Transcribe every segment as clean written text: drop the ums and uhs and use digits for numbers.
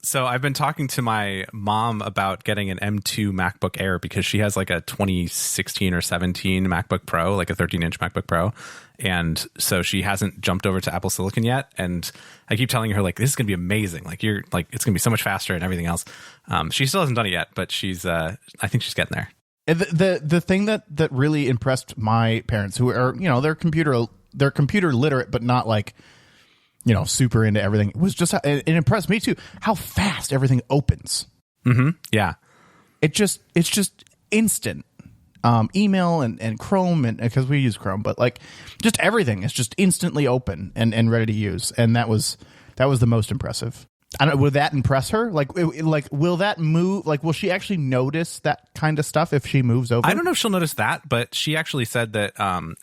So I've been talking to my mom about getting an M2 MacBook Air because she has like a 2016 or 17 MacBook Pro, like a 13-inch MacBook Pro. And so she hasn't jumped over to Apple Silicon yet. And I keep telling her, like, this is going to be amazing. Like, it's going to be so much faster and everything else. She still hasn't done it yet, but I think she's getting there. The thing that really impressed my parents, who are, they're computer literate, but not like, super into everything, it was just, it impressed me too, how fast everything opens. Mm-hmm. Yeah. It's just instant. Email and Chrome, and because we use Chrome, but like just everything is just instantly open and ready to use. And that was the most impressive. I don't know, will that impress her? Like will that move? Like, will she actually notice that kind of stuff if she moves over? I don't know if she'll notice that, but she actually said that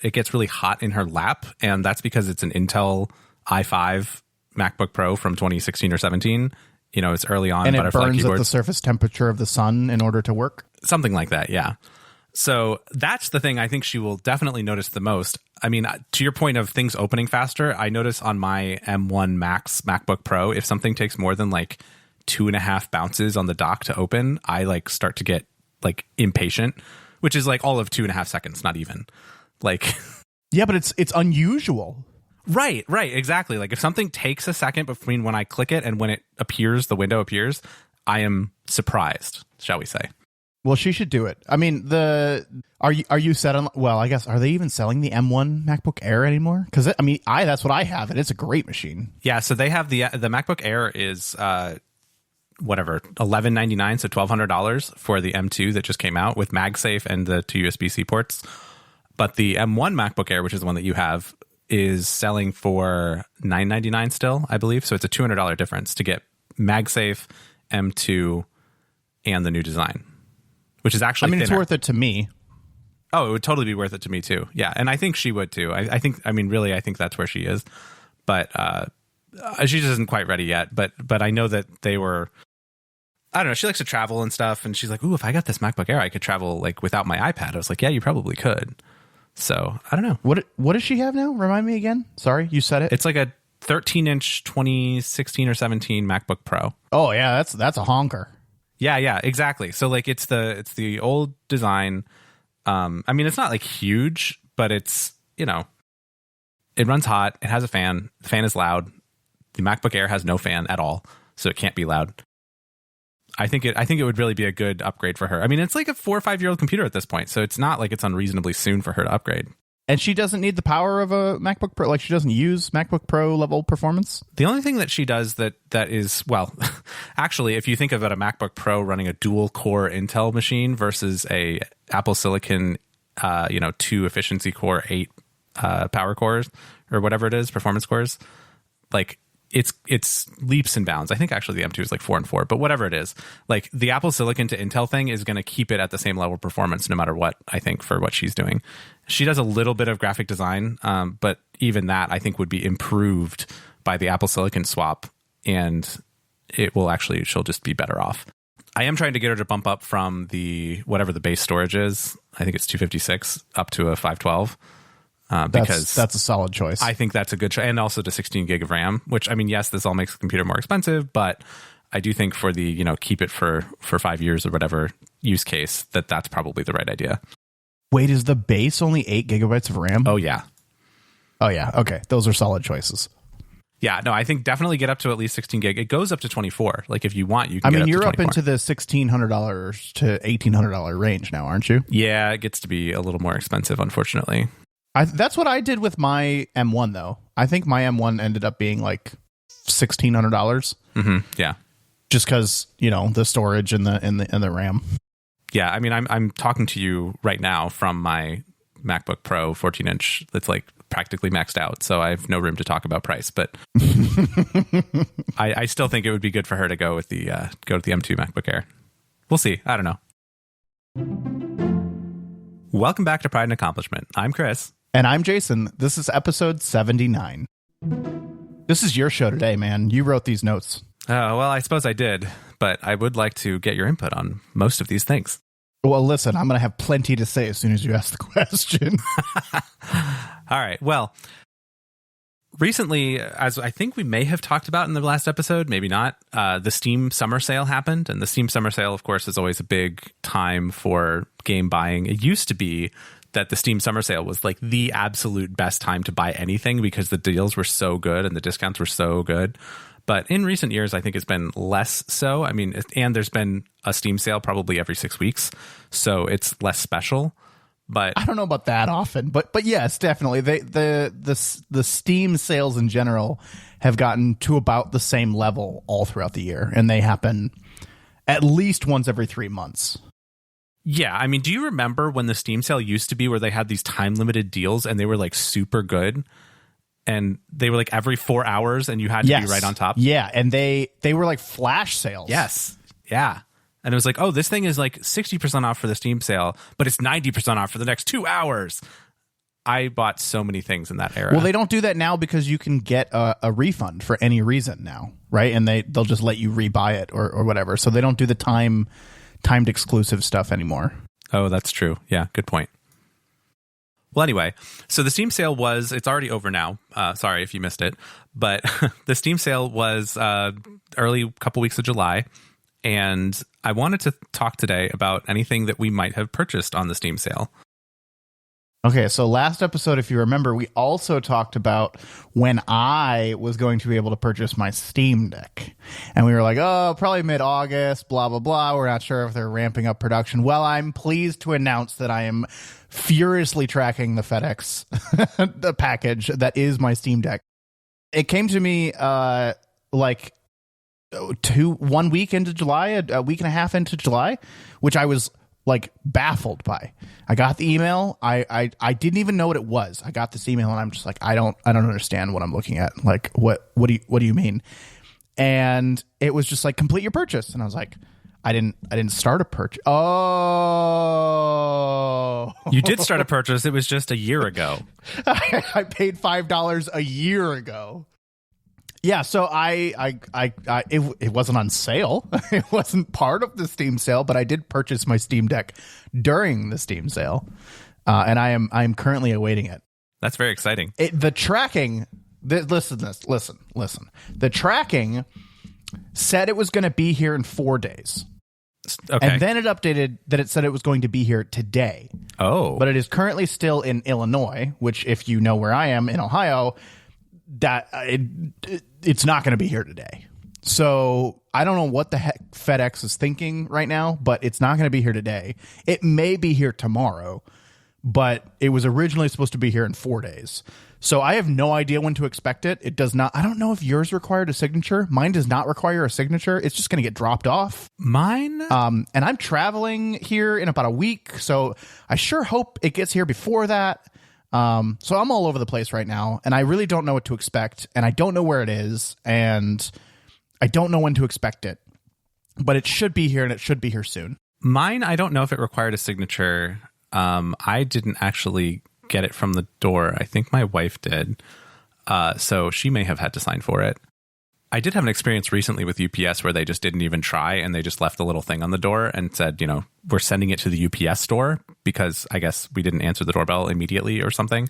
it gets really hot in her lap, and that's because it's an Intel i5 MacBook Pro from 2016 or 17. It's early on, and it butterfly burns keyboards. at the surface temperature of the sun in order to work. Something like that, yeah. So that's the thing I think she will definitely notice the most. I mean, to your point of things opening faster, I notice on my M1 Max MacBook Pro, if something takes more than like 2.5 bounces on the dock to open, I like start to get like impatient, which is like all of 2.5 seconds, not even. Like, yeah, but it's unusual. Right, exactly. Like if something takes a second between when I click it and when it appears, the window appears, I am surprised, shall we say. Well, she should do it. I mean, are you set on? Well, I guess, are they even selling the M1 MacBook Air anymore? Because that's what I have, and it's a great machine. Yeah, so they have the MacBook Air is $1,199, so $1,200 for the M2 that just came out with MagSafe and the 2 USB-C ports. But the M1 MacBook Air, which is the one that you have, is selling for $999 still, I believe. So it's a $200 difference to get MagSafe, M2, and the new design. Which is actually thinner. It's worth it to me. Oh, it would totally be worth it to me too. Yeah, and I think she would too. I think that's where she is. But she just isn't quite ready yet. But I know that they were, I don't know, she likes to travel and stuff. And she's like, ooh, if I got this MacBook Air, I could travel like without my iPad. I was like, yeah, you probably could. So, I don't know. What does she have now? Remind me again. Sorry, you said it. It's like a 13-inch 2016 or 17 MacBook Pro. Oh, yeah, that's a honker. Yeah, exactly. So like it's the old design. It's not like huge, but it's, it runs hot. It has a fan. The fan is loud. The MacBook Air has no fan at all, so it can't be loud. I think it would really be a good upgrade for her. I mean, it's like a 4 or 5 year old computer at this point, so it's not like it's unreasonably soon for her to upgrade. And she doesn't need the power of a MacBook Pro. Like, she doesn't use MacBook Pro level performance. The only thing that she does that is, well, actually, if you think about a MacBook Pro running a dual core Intel machine versus a Apple Silicon, 2 efficiency core, 8 power cores or whatever it is, performance cores, like it's leaps and bounds. I think actually the M2 is like 4 and 4, but whatever it is, like the Apple Silicon to Intel thing is going to keep it at the same level of performance no matter what, I think, for what she's doing. She does a little bit of graphic design, but even that I think would be improved by the Apple Silicon swap, and she'll just be better off. I am trying to get her to bump up from the whatever the base storage is. I think it's 256 up to a 512. Because that's a solid choice. I think that's a good choice. And also to 16 gig of RAM, which, I mean, yes, this all makes the computer more expensive, but I do think for the, keep it for 5 years or whatever use case, that's probably the right idea. Wait, is the base only 8 gigabytes of RAM? Oh, yeah. Okay. Those are solid choices. Yeah, no, I think definitely get up to at least 16 gig. It goes up to 24. Like if you want, you can get up to 24. You're up into the $1,600 to $1,800 range now, aren't you? Yeah, it gets to be a little more expensive, unfortunately. That's what I did with my M1, though. I think my M1 ended up being like $1,600. Mm-hmm. Yeah, just because the storage and the RAM. Yeah, I mean, I'm talking to you right now from my MacBook Pro 14-inch. That's like practically maxed out, so I have no room to talk about price. But I still think it would be good for her to go with the M2 MacBook Air. We'll see. I don't know. Welcome back to Pride and Accomplishment. I'm Chris. And I'm Jason. This is episode 79. This is your show today, man. You wrote these notes. Oh, well, I suppose I did, but I would like to get your input on most of these things. Well, listen, I'm going to have plenty to say as soon as you ask the question. All right. Well, recently, as I think we may have talked about in the last episode, maybe not, the Steam Summer Sale happened. And the Steam Summer Sale, of course, is always a big time for game buying. It used to be that the Steam Summer Sale was like the absolute best time to buy anything because the deals were so good and the discounts were so good. But in recent years, I think it's been less so. I mean, and there's been a Steam sale probably every 6 weeks, so it's less special. But I don't know about that often, but yes, definitely. The Steam sales in general have gotten to about the same level all throughout the year, and they happen at least once every 3 months. Yeah, I mean, do you remember when the Steam sale used to be where they had these time-limited deals and they were like super good? And they were like every 4 hours and you had to be right on top? Yeah, and they were like flash sales. Yes, yeah. And it was like, oh, this thing is like 60% off for the Steam sale, but it's 90% off for the next 2 hours. I bought so many things in that era. Well, they don't do that now because you can get a refund for any reason now, right? And they'll just let you rebuy it or whatever. So they don't do the timed exclusive stuff anymore. Oh, that's true. Yeah, good point. Well, anyway, so the Steam sale it's already over now. Sorry if you missed it. But the Steam sale was early couple weeks of July. And I wanted to talk today about anything that we might have purchased on the Steam sale. Okay, so last episode, if you remember, we also talked about when I was going to be able to purchase my Steam Deck. And we were like, oh, probably mid-August, blah, blah, blah. We're not sure if they're ramping up production. Well, I'm pleased to announce that I am furiously tracking the FedEx the package that is my Steam Deck. It came to me like 1 week into July, a week and a half into July, which I was like baffled by. I got the email. I didn't even know what it was. I got this email and I'm just like, I don't understand what I'm looking at. Like, what do you mean? And it was just like, complete your purchase. And I was like, I didn't start a purchase. Oh, you did start a purchase. It was just a year ago. I paid $5 a year ago. Yeah, so it wasn't on sale. It wasn't part of the Steam sale, but I did purchase my Steam Deck during the Steam sale, and I'm currently awaiting it. That's very exciting. The tracking. Listen. The tracking said it was going to be here in 4 days. Okay. And then it updated that it said it was going to be here today. Oh, but it is currently still in Illinois, which, if you know where I am in Ohio, that it's not going to be here today. So I don't know what the heck FedEx is thinking right now, but it's not going to be here today. It may be here tomorrow, but it was originally supposed to be here in 4 days. So I have no idea when to expect it. It does not. I don't know if yours required a signature. Mine does not require a signature. It's just going to get dropped off. Mine? And I'm traveling here in about a week, so I sure hope it gets here before that. So I'm all over the place right now, and I really don't know what to expect, and I don't know where it is, and I don't know when to expect it, but it should be here, and it should be here soon. Mine, I don't know if it required a signature. I didn't actually get it from the door. I think my wife did. So she may have had to sign for it. I did have an experience recently with UPS where they just didn't even try, and they just left a little thing on the door and said, we're sending it to the UPS store because I guess we didn't answer the doorbell immediately or something.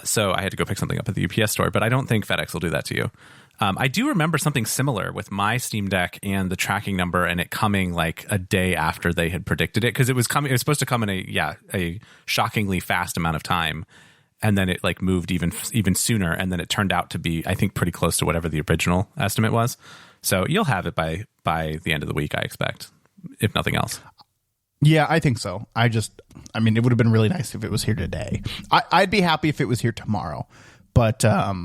So I had to go pick something up at the UPS store, but I don't think FedEx will do that to you. I do remember something similar with my Steam Deck and the tracking number and it coming like a day after they had predicted it, because it was supposed to come in a shockingly fast amount of time. And then it like moved even sooner, and then it turned out to be, I think, pretty close to whatever the original estimate was. So you'll have it by the end of the week, I expect, if nothing else. Yeah, I think so. it would have been really nice if it was here today. I'd be happy if it was here tomorrow, but I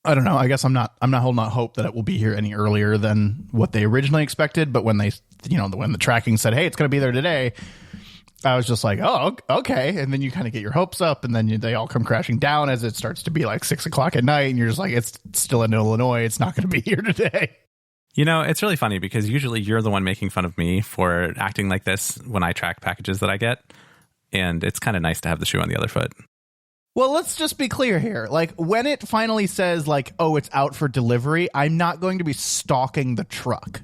don't know. I guess I'm not holding out hope that it will be here any earlier than what they originally expected. But when when the tracking said, "Hey, it's going to be there today," I was just like, oh, okay. And then you kind of get your hopes up, and then they all come crashing down as it starts to be like 6 o'clock at night. And you're just like, it's still in Illinois. It's not going to be here today. It's really funny because usually you're the one making fun of me for acting like this when I track packages that I get. And it's kind of nice to have the shoe on the other foot. Well, let's just be clear here. Like, when it finally says like, oh, it's out for delivery, I'm not going to be stalking the truck.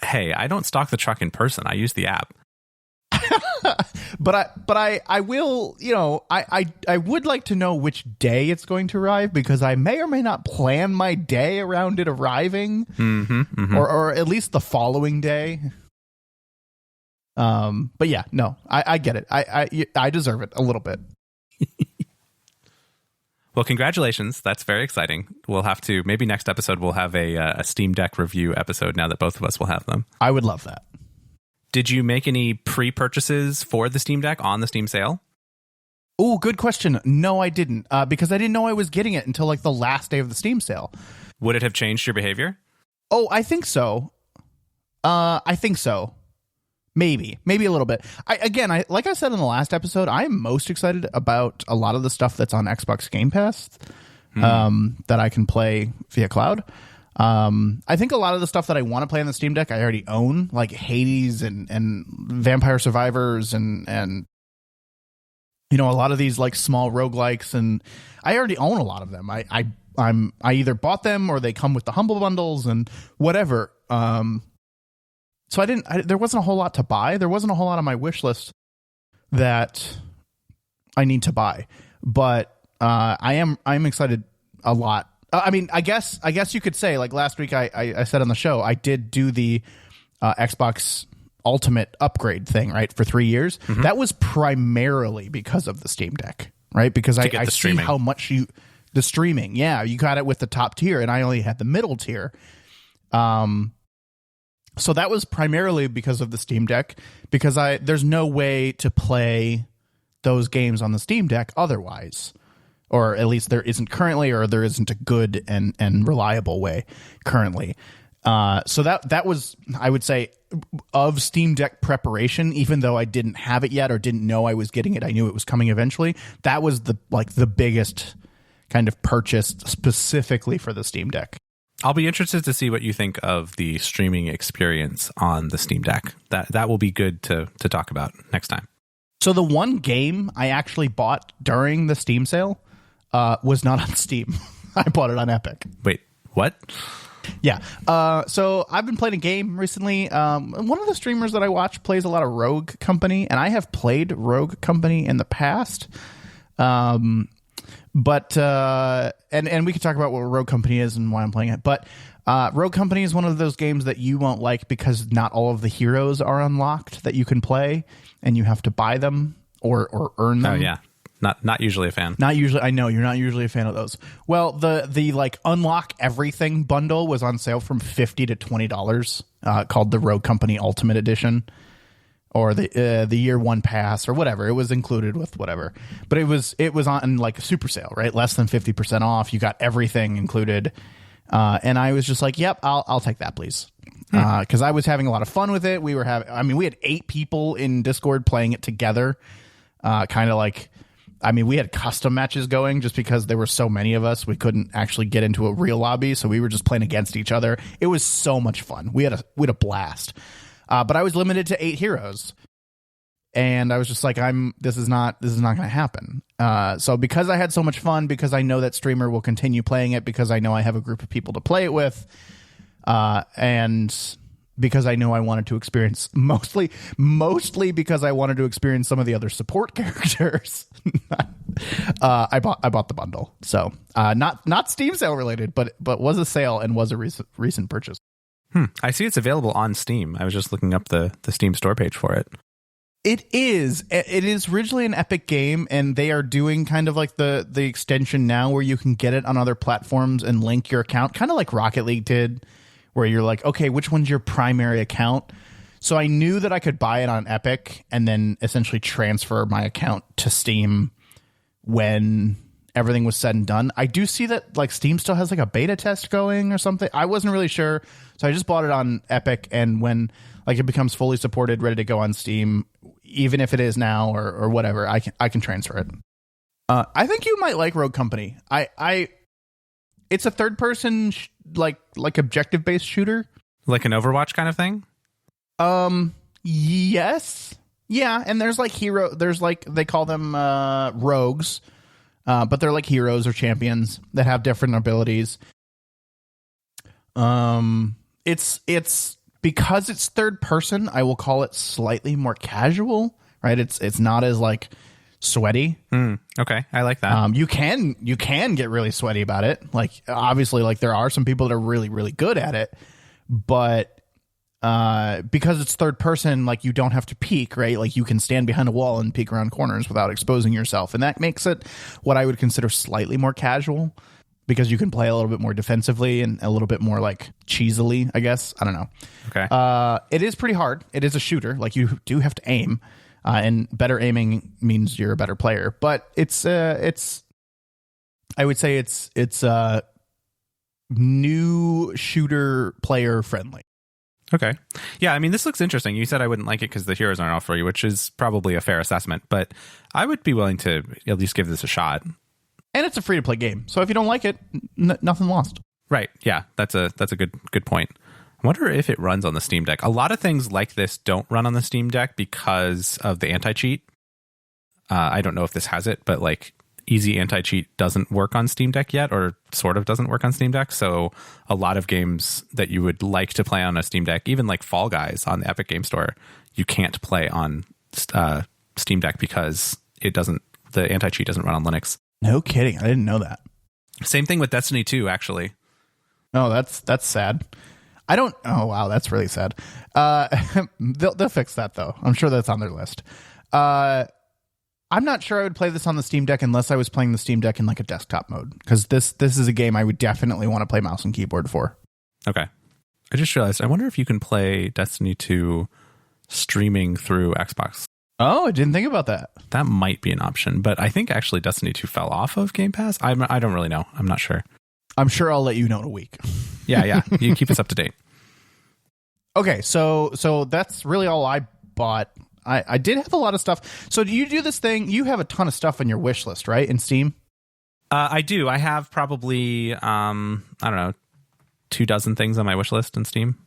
Hey, I don't stalk the truck in person. I use the app. I will, I would like to know which day it's going to arrive, because I may or may not plan my day around it arriving, or at least the following day. But yeah, no, I get it. I deserve it a little bit. Well, congratulations. That's very exciting. We'll have to, maybe next episode we'll have a Steam Deck review episode now that both of us will have them. I would love that. Did you make any pre-purchases for the Steam Deck on the Steam sale? Oh, good question. No, I didn't, because I didn't know I was getting it until like the last day of the Steam sale. Would it have changed your behavior? Oh, I think so. Maybe a little bit. Like I said in the last episode, I'm most excited about a lot of the stuff that's on Xbox Game Pass that I can play via cloud. I think a lot of the stuff that I want to play on the Steam Deck I already own, like Hades and Vampire Survivors and a lot of these like small roguelikes, and I already own a lot of them. I either bought them or they come with the Humble Bundles and whatever. So there wasn't a whole lot to buy. There wasn't a whole lot on my wish list that I need to buy, but I'm excited a lot. I guess you could say, like last week I said on the show, I did do the Xbox Ultimate upgrade thing, right, for 3 years. Mm-hmm. That was primarily because of the Steam Deck, right? Because I see how much the streaming. Yeah, you got it with the top tier, and I only had the middle tier. So that was primarily because of the Steam Deck, because there's no way to play those games on the Steam Deck otherwise, or at least there isn't currently, or there isn't a good and reliable way currently. So that was, I would say, of Steam Deck preparation, even though I didn't have it yet or didn't know I was getting it. I knew it was coming eventually. That was the biggest kind of purchase specifically for the Steam Deck. I'll be interested to see what you think of the streaming experience on the Steam Deck. That will be good to talk about next time. So the one game I actually bought during the Steam sale was not on Steam. I bought it on Epic. Wait, what? Yeah. So I've been playing a game recently. One of the streamers that I watch plays a lot of Rogue Company, and I have played Rogue Company in the past. But we can talk about what Rogue Company is and why I'm playing it. But Rogue Company is one of those games that you won't like because not all of the heroes are unlocked that you can play, and you have to buy them or earn them. Oh yeah, not usually a fan. Not usually. I know you're not usually a fan of those. Well, the like unlock everything bundle was on sale from $50 to $20, called the Rogue Company Ultimate Edition. Or the year one pass or whatever. It was included with whatever. But it was on like a super sale, right? Less than 50% off. You got everything included. And I was just like, yep, I'll take that, please. Because I was having a lot of fun with it. We had 8 people in Discord playing it together. Kind of like, we had custom matches going just because there were so many of us. We couldn't actually get into a real lobby. So we were just playing against each other. It was so much fun. We had a blast. But I was limited to 8 heroes, and I was just like, this is not going to happen. So because I had so much fun, because I know that streamer will continue playing it, because I know I have a group of people to play it with, and because I know I wanted to experience mostly because I wanted to experience some of the other support characters, I bought the bundle. So not Steam sale related, but was a sale and was a recent purchase. I see it's available on Steam. I was just looking up the Steam store page for it. It is originally an Epic game, and they are doing kind of like the extension now where you can get it on other platforms and link your account, kind of like Rocket League did, where you're like, okay, which one's your primary account? So I knew that I could buy it on Epic and then essentially transfer my account to Steam when everything was said and done. I do see that like Steam still has like a beta test going or something. I wasn't really sure. So I just bought it on Epic, and when like it becomes fully supported, ready to go on Steam, even if it is now or whatever, I can transfer it. I think you might like Rogue Company. It's a third person like objective based shooter, like an Overwatch kind of thing. Yes. Yeah, and there's like there's like, they call them rogues. But they're like heroes or champions that have different abilities. It's because it's third person, I will call it slightly more casual, right? It's not as like sweaty. Okay, I like that. You can get really sweaty about it. Like obviously, like there are some people that are really, really good at it, but because it's third person, like you don't have to peek, right? Like you can stand behind a wall and peek around corners without exposing yourself, and that makes it what I would consider slightly more casual, because you can play a little bit more defensively and a little bit more like cheesily, I guess. I don't know. Okay. It is pretty hard. It is a shooter. Like you do have to aim, and better aiming means you're a better player. But it's I would say it's new shooter player friendly. Okay. Yeah, I mean, this looks interesting. You said I wouldn't like it because the heroes aren't all for you, which is probably a fair assessment, but I would be willing to at least give this a shot. And it's a free-to-play game, so if you don't like it, nothing lost. Right. Yeah, that's a good point. I wonder if it runs on the Steam Deck. A lot of things like this don't run on the Steam Deck because of the anti-cheat. I don't know if this has it, but like easy anti-cheat doesn't work on Steam Deck yet, or sort of doesn't work on Steam Deck. So a lot of games that you would like to play on a Steam Deck, even like Fall Guys on the Epic Game Store, you can't play on Steam Deck because the anti-cheat doesn't run on Linux. No kidding. I didn't know that. Same thing with Destiny 2, actually. Oh, that's sad. Oh, wow. That's really sad. They'll fix that, though. I'm sure that's on their list. I'm not sure I would play this on the Steam Deck unless I was playing the Steam Deck in like a desktop mode, because this is a game I would definitely want to play mouse and keyboard for. Okay. I just realized, I wonder if you can play Destiny 2 streaming through Xbox. Oh, I didn't think about that. That might be an option, but I think actually Destiny 2 fell off of Game Pass. I don't really know. I'm not sure. I'm sure I'll let you know in a week. Yeah. You keep us up to date. Okay, so that's really all I bought. I did have a lot of stuff. So do you do this thing? You have a ton of stuff on your wish list, right, in Steam? I do. I have probably, I don't know, 24 things on my wish list in Steam.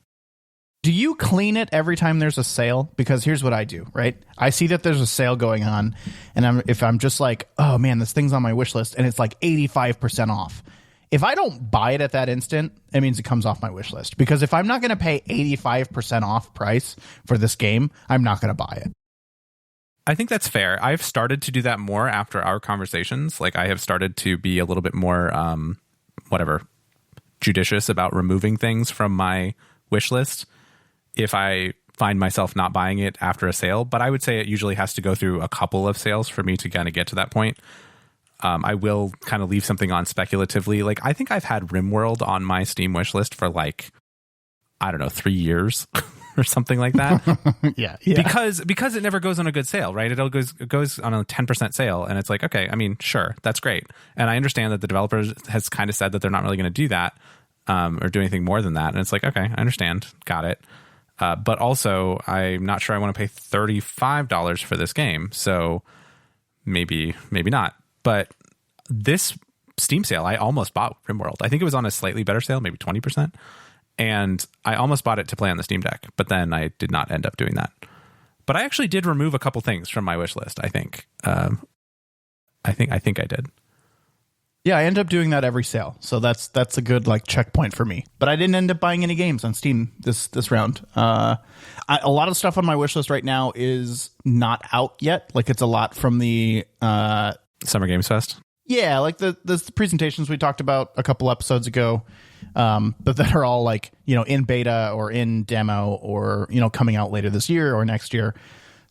Do you clean it every time there's a sale? Because here's what I do, right? I see that there's a sale going on, and if I'm just like, oh man, this thing's on my wish list, and it's like 85% off. If I don't buy it at that instant, it means it comes off my wish list. Because if I'm not going to pay 85% off price for this game, I'm not going to buy it. I think that's fair. I've started to do that more after our conversations. Like I have started to be a little bit more, judicious about removing things from my wish list if I find myself not buying it after a sale. But I would say it usually has to go through a couple of sales for me to kind of get to that point. I will kind of leave something on speculatively. Like I think I've had RimWorld on my Steam wish list for like, I don't know, 3 years or something like that. Yeah. Because it never goes on a good sale, right? It goes on a 10% sale, and it's like, okay, I mean, sure, that's great. And I understand that the developer has kind of said that they're not really going to do that or do anything more than that. And it's like, okay, I understand. Got it. But also, I'm not sure I want to pay $35 for this game. So maybe not. But this Steam sale, I almost bought RimWorld. I think it was on a slightly better sale, maybe 20%. And I almost bought it to play on the Steam Deck, but then I did not end up doing that. But I actually did remove a couple things from my wish list, I think. I think I did. Yeah, I end up doing that every sale. So that's a good like checkpoint for me. But I didn't end up buying any games on Steam this round. A lot of stuff on my wish list right now is not out yet. Like it's a lot from the Summer Games Fest. Yeah, like the presentations we talked about a couple episodes ago, but that are all like, in beta or in demo or, coming out later this year or next year.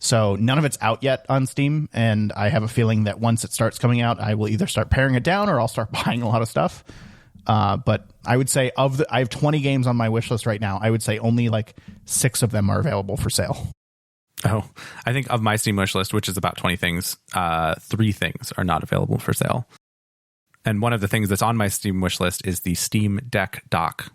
So none of it's out yet on Steam. And I have a feeling that once it starts coming out, I will either start paring it down or I'll start buying a lot of stuff. But I would say I have 20 games on my wish list right now. I would say only like 6 of them are available for sale. Oh, I think of my Steam wish list, which is about 20 things, 3 things are not available for sale. And one of the things that's on my Steam wish list is the Steam Deck dock.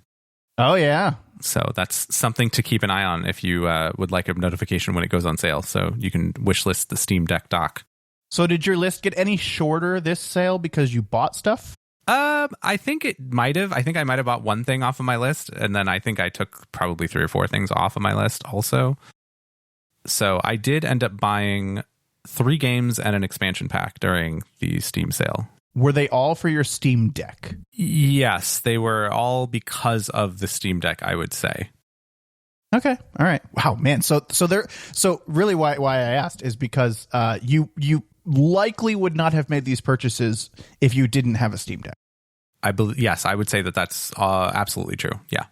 Oh, yeah. So that's something to keep an eye on if you would like a notification when it goes on sale. So you can wish list the Steam Deck dock. So did your list get any shorter this sale because you bought stuff? I think it might have. I think I might have bought one thing off of my list. And then I think I took probably 3 or 4 things off of my list also. So I did end up buying 3 games and an expansion pack during the Steam sale. Were they all for your Steam Deck? Yes, they were all because of the Steam Deck, I would say. Okay. All right. Wow, man. So really why I asked is because you likely would not have made these purchases if you didn't have a Steam Deck. I believe, yes, I would say that that's absolutely true. Yeah.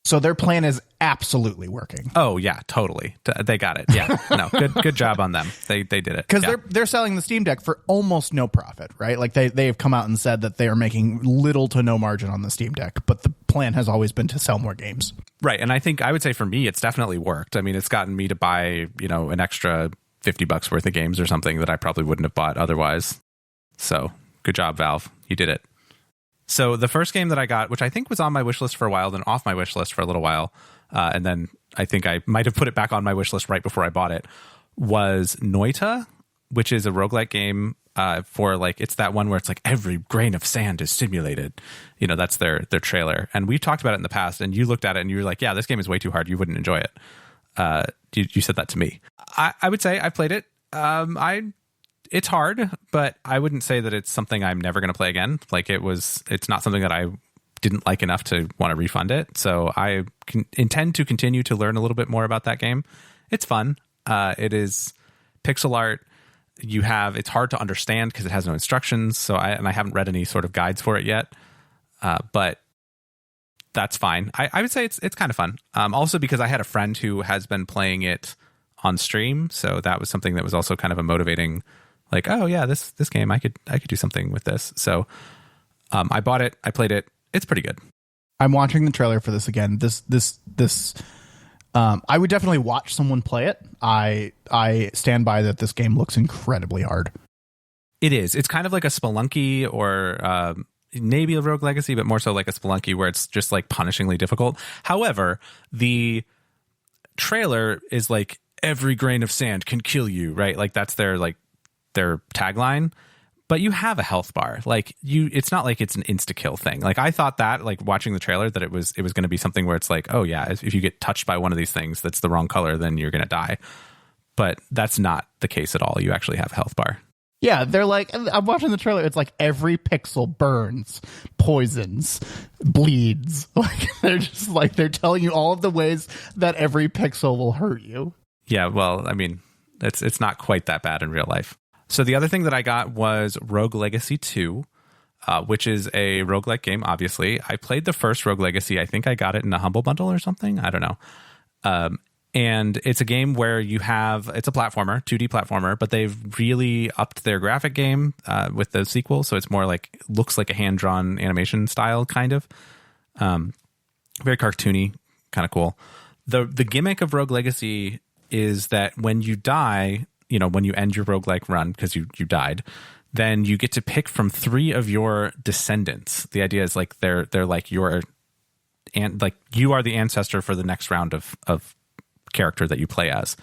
So their plan is absolutely working. Oh yeah, totally. They got it. Yeah. No, good job on them. They did it. Because they're selling the Steam Deck for almost no profit, right? Like they have come out and said that they are making little to no margin on the Steam Deck, but the plan has always been to sell more games. Right. And I would say for me, it's definitely worked. I mean, it's gotten me to buy, an extra $50 worth of games or something that I probably wouldn't have bought otherwise. So good job, Valve. You did it. So the first game that I got, which I think was on my wish list for a while, then off my wish list for a little while, and then I think I might have put it back on my wish list right before I bought it, was Noita, which is a roguelike game for it's that one where it's like every grain of sand is simulated. That's their trailer. And we've talked about it in the past, and you looked at it and you were like, yeah, this game is way too hard. You wouldn't enjoy it. You said that to me. I would say I played it. It's hard, but I wouldn't say that it's something I'm never going to play again. It's not something that I didn't like enough to want to refund it. So I intend to continue to learn a little bit more about that game. It's fun. It is pixel art. It's hard to understand because it has no instructions. So I haven't read any sort of guides for it yet. But that's fine. I would say it's kind of fun. Also because I had a friend who has been playing it on stream. So that was something that was also kind of a motivating, oh yeah, this game, I could do something with this. So I bought it. I played it. It's pretty good. I'm watching the trailer for this again. I would definitely watch someone play it. I stand by that this game looks incredibly hard. It is. It's kind of like a Spelunky or maybe a Rogue Legacy, but more so like a Spelunky where it's just punishingly difficult. However, the trailer is every grain of sand can kill you, right? That's their tagline. But you have a health bar. It's not like it's an insta-kill thing. I thought that, watching the trailer, that it was going to be something where it's oh yeah, if you get touched by one of these things that's the wrong color, then you're going to die. But that's not the case at all. You actually have a health bar. Yeah, they're I'm watching the trailer. It's every pixel burns, poisons, bleeds. They're just they're telling you all of the ways that every pixel will hurt you. Yeah, well, I mean, it's not quite that bad in real life. So the other thing that I got was Rogue Legacy 2, which is a roguelike game, obviously. I played the first Rogue Legacy. I think I got it in a Humble Bundle or something. I don't know. And it's a game where it's a platformer, 2D platformer, but they've really upped their graphic game with the sequel. So it's more looks like a hand-drawn animation style, kind of. Very cartoony, kind of cool. The gimmick of Rogue Legacy is that when you die, when you end your roguelike run because you died, then you get to pick from 3 of your descendants. The idea is they're your, and you are the ancestor for the next round of character that you play as.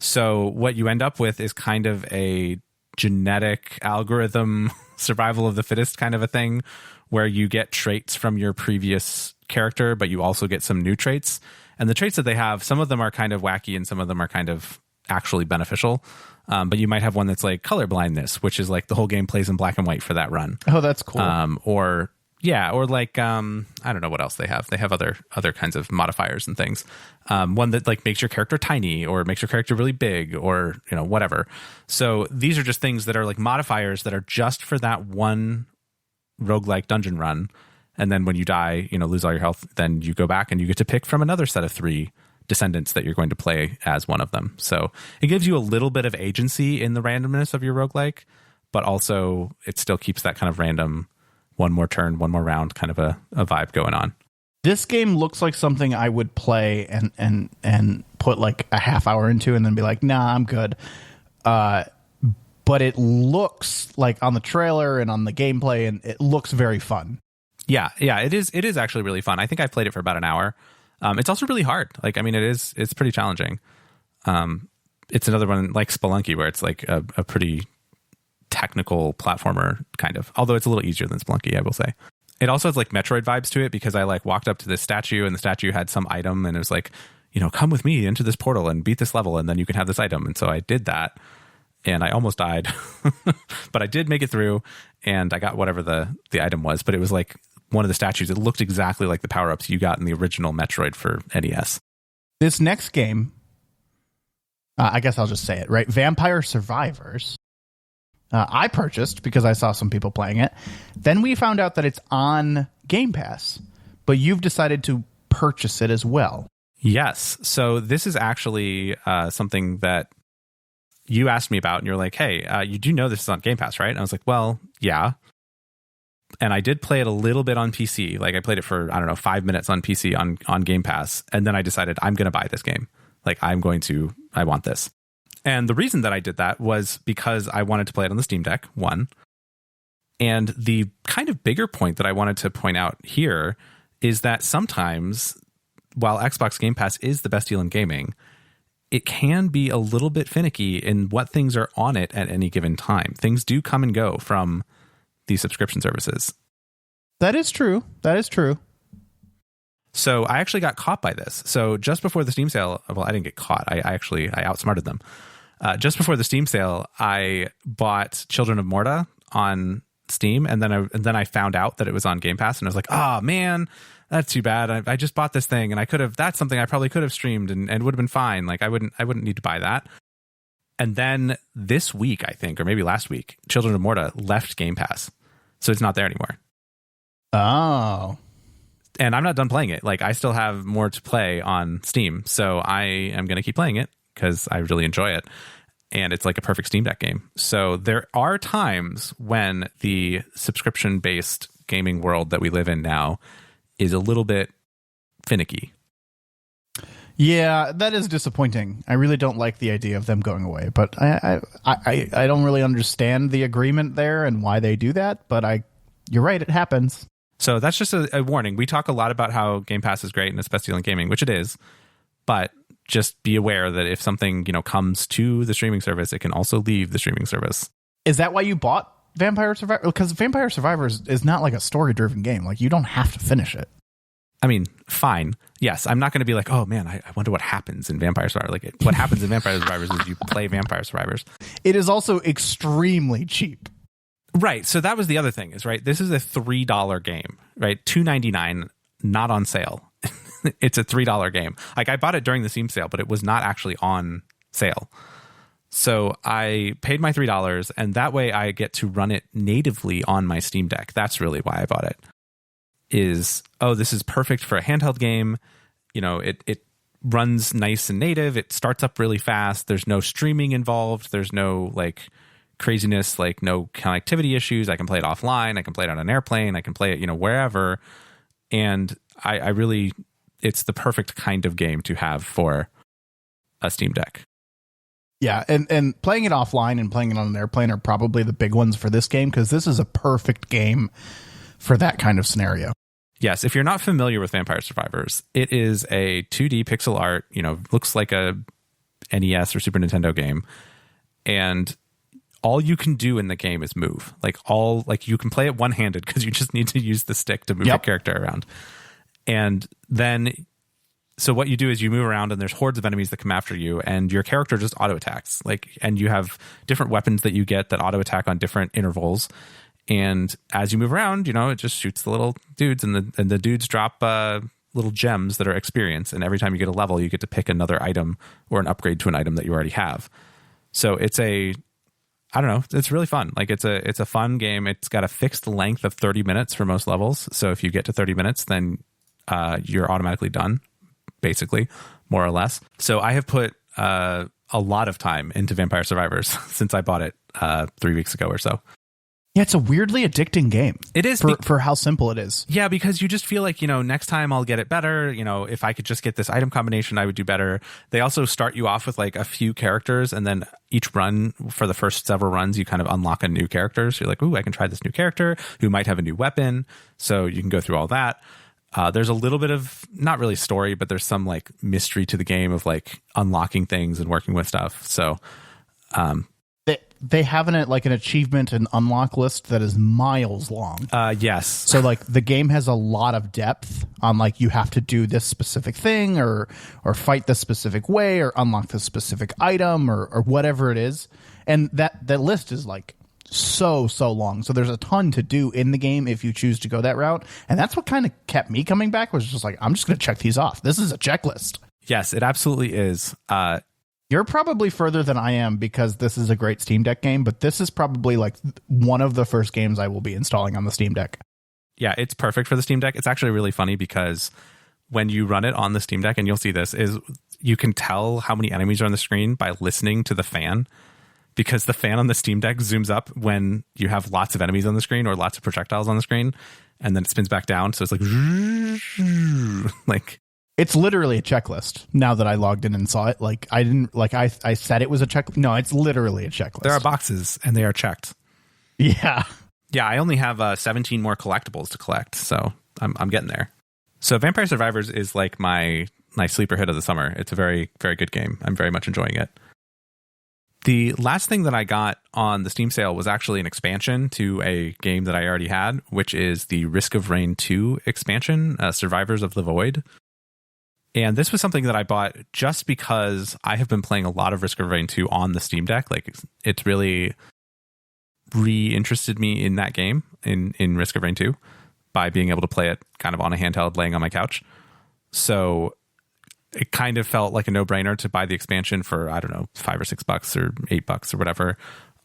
So what you end up with is kind of a genetic algorithm, survival of the fittest kind of a thing, where you get traits from your previous character, but you also get some new traits. And the traits that they have, some of them are kind of wacky and some of them are kind of actually beneficial. But you might have one that's color blindness, which is the whole game plays in black and white for that run. Oh, that's cool. Or I don't know what else they have. They have other kinds of modifiers and things. One that makes your character tiny or makes your character really big or, whatever. So these are just things that are modifiers that are just for that one roguelike dungeon run. And then when you die, lose all your health, then you go back and you get to pick from another set of 3 descendants that you're going to play as one of them. So it gives you a little bit of agency in the randomness of your roguelike, but also it still keeps that kind of random one more turn, one more round kind of a vibe going on. This game looks like something I would play and put a half hour into and then be nah, I'm good. But it looks on the trailer and on the gameplay, and it looks very fun. Yeah, it is actually really fun. I think I played it for about an hour. It's also really hard. It's pretty challenging. It's another one like Spelunky where it's a pretty technical platformer kind of, although it's a little easier than Spelunky, I will say. It also has Metroid vibes to it because I walked up to this statue and the statue had some item and it was come with me into this portal and beat this level and then you can have this item. And so I did that and I almost died, but I did make it through and I got whatever the item was, but it was one of the statues. It looked exactly like the power-ups you got in the original Metroid for NES. This next game, I guess I'll just say it, right? Vampire Survivors. I purchased because I saw some people playing it. Then we found out that it's on Game Pass, but you've decided to purchase it as well. Yes. So this is actually something that you asked me about, and you're like, hey, you do know this is on Game Pass, right? And I was like, well, yeah. And I did play it a little bit on PC. Like I played it for, 5 minutes on PC on Game Pass. And then I decided I'm going to buy this game. Like I want this. And the reason that I did that was because I wanted to play it on the Steam Deck, one. And the kind of bigger point that I wanted to point out here is that sometimes, while Xbox Game Pass is the best deal in gaming, it can be a little bit finicky in what things are on it at any given time. Things do come and go from these subscription services. That is true. So I actually got caught by this. So just before the Steam sale, well, I didn't get caught. I outsmarted them. Just before the Steam sale, I bought Children of Morta on Steam, and then I found out that it was on Game Pass, and I was like, oh man, that's too bad. I just bought this thing, and that's something I probably could have streamed and would have been fine. Like I wouldn't need to buy that. And then this week, I think, or maybe last week, Children of Morta left Game Pass, so it's not there anymore. Oh. And I'm not done playing it. Like I still have more to play on Steam, so I am going to keep playing it because I really enjoy it. And it's like a perfect Steam Deck game. So there are times when the subscription-based gaming world that we live in now is a little bit finicky. Yeah, that is disappointing. I really don't like the idea of them going away, but I don't really understand the agreement there and why they do that. But you're right, it happens. So that's just a warning. We talk a lot about how Game Pass is great and it's best deal in gaming, which it is. But just be aware that if something, comes to the streaming service, it can also leave the streaming service. Is that why you bought Vampire Survivor? Because Vampire Survivors is not like a story-driven game. Like, you don't have to finish it. I mean, fine. Yes, I'm not going to be like, oh man, I wonder what happens in Vampire Survivor. Like, what happens in Vampire Survivors is you play Vampire Survivors. It is also extremely cheap. Right. So that was the other thing is, right, this is a $3 game, right? $2.99, not on sale. It's a $3 game. Like I bought it during the Steam sale, but it was not actually on sale. So I paid my $3, and that way I get to run it natively on my Steam Deck. That's really why I bought it. This is perfect for a handheld game. It runs nice and native. It starts up really fast. There's no streaming involved. There's no like craziness, like no connectivity issues. I can play it offline. I can play it on an airplane. I can play it, wherever. And I really, it's the perfect kind of game to have for a Steam Deck. Yeah, and playing it offline and playing it on an airplane are probably the big ones for this game, because this is a perfect game for that kind of scenario. Yes, if you're not familiar with Vampire Survivors, it is a 2D pixel art, looks like a NES or Super Nintendo game. And all you can do in the game is move. You can play it one-handed because you just need to use the stick to move your character around. And then, so what you do is you move around and there's hordes of enemies that come after you, and your character just auto attacks. And you have different weapons that you get that auto attack on different intervals. And as you move around, it just shoots the little dudes, and the dudes drop little gems that are experience. And every time you get a level, you get to pick another item or an upgrade to an item that you already have. So it's it's really fun. Like it's a fun game. It's got a fixed length of 30 minutes for most levels. So if you get to 30 minutes, then you're automatically done, basically, more or less. So I have put a lot of time into Vampire Survivors since I bought it 3 weeks ago or so. Yeah, it's a weirdly addicting game. It is for how simple it is. Yeah, because you just feel like, next time I'll get it better. If I could just get this item combination, I would do better. They also start you off with like a few characters, and then each run, for the first several runs, you kind of unlock a new character. So you're like, ooh, I can try this new character who might have a new weapon. So you can go through all that. There's a little bit of, not really story, but there's some like mystery to the game of like unlocking things and working with stuff. So, They have an achievement and unlock list that is miles long. Yes. So like the game has a lot of depth on like you have to do this specific thing or fight this specific way or unlock this specific item or whatever it is. And that list is like so long. So there's a ton to do in the game if you choose to go that route. And that's what kind of kept me coming back, was just like, I'm just going to check these off. This is a checklist. Yes, it absolutely is. You're probably further than I am because this is a great Steam Deck game, but this is probably like one of the first games I will be installing on the Steam Deck. Yeah, it's perfect for the Steam Deck. It's actually really funny because when you run it on the Steam Deck, and you'll see this, is you can tell how many enemies are on the screen by listening to the fan, because the fan on the Steam Deck zooms up when you have lots of enemies on the screen or lots of projectiles on the screen, and then it spins back down. So it's like it's literally a checklist. Now that I logged in and saw it, like I didn't like I said it was a check. No, it's literally a checklist. There are boxes and they are checked. Yeah. Yeah, I only have 17 more collectibles to collect, so I'm getting there. So Vampire Survivors is like my sleeper hit of the summer. It's a very, very good game. I'm very much enjoying it. The last thing that I got on the Steam sale was actually an expansion to a game that I already had, which is the Risk of Rain 2 expansion, Survivors of the Void. And this was something that I bought just because I have been playing a lot of Risk of Rain 2 on the Steam Deck. Like, it's really re-interested me in that game, in Risk of Rain 2, by being able to play it kind of on a handheld laying on my couch. So it kind of felt like a no-brainer to buy the expansion for, I don't know, $5 or $6 or $8 or whatever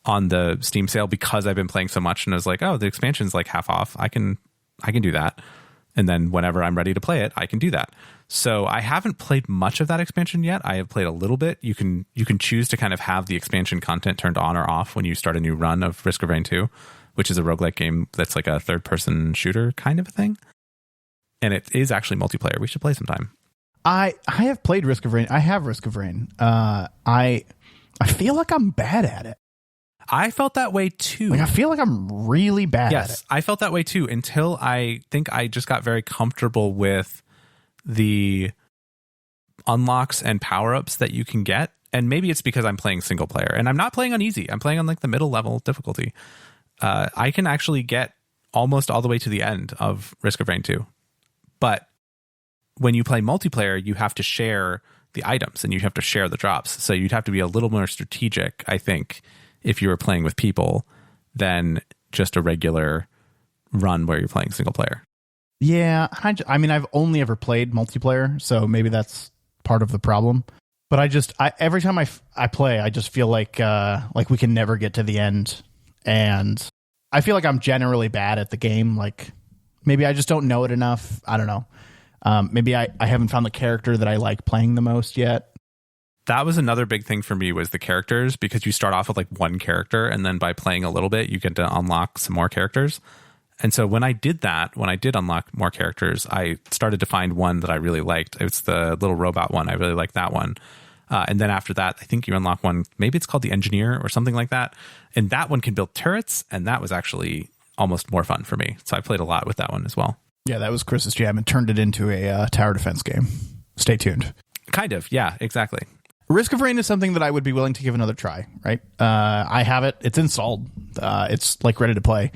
on the Steam sale, because I've been playing so much, and I was like, oh, the expansion's like half off. I can do that. And then whenever I'm ready to play it, I can do that. So I haven't played much of that expansion yet. I have played a little bit. You can choose to kind of have the expansion content turned on or off when you start a new run of Risk of Rain 2, which is a roguelike game that's like a third-person shooter kind of a thing. And it is actually multiplayer. We should play sometime. I have played Risk of Rain. I have Risk of Rain. I feel like I'm bad at it. I felt that way too. Like, I feel like I'm really bad at it. Yes, I felt that way too until I think I just got very comfortable with the unlocks and power-ups that you can get. And maybe it's because I'm playing single player, and I'm not playing on easy. I'm playing on like the middle level difficulty. I can actually get almost all the way to the end of Risk of Rain 2. But when you play multiplayer, you have to share the items and you have to share the drops. So you'd have to be a little more strategic, I think, if you were playing with people than just a regular run where you're playing single player. Yeah, I mean, I've only ever played multiplayer, so maybe that's part of the problem. But every time I play, I just feel like we can never get to the end, and I feel like I'm generally bad at the game. Like, maybe I just don't know it enough. I don't know. Maybe I haven't found the character that I like playing the most yet. That was another big thing for me, was the characters, because you start off with like one character, and then by playing a little bit, you get to unlock some more characters. And so when I did unlock more characters, I started to find one that I really liked. It's the little robot one. I really liked that one. And then after that, I think you unlock one, maybe it's called the Engineer or something like that. And that one can build turrets, and that was actually almost more fun for me. So I played a lot with that one as well. Yeah, that was Chris's jam, and turned it into a tower defense game. Stay tuned. Kind of, yeah, exactly. Risk of Rain is something that I would be willing to give another try, right? I have it. It's installed. It's like ready to play.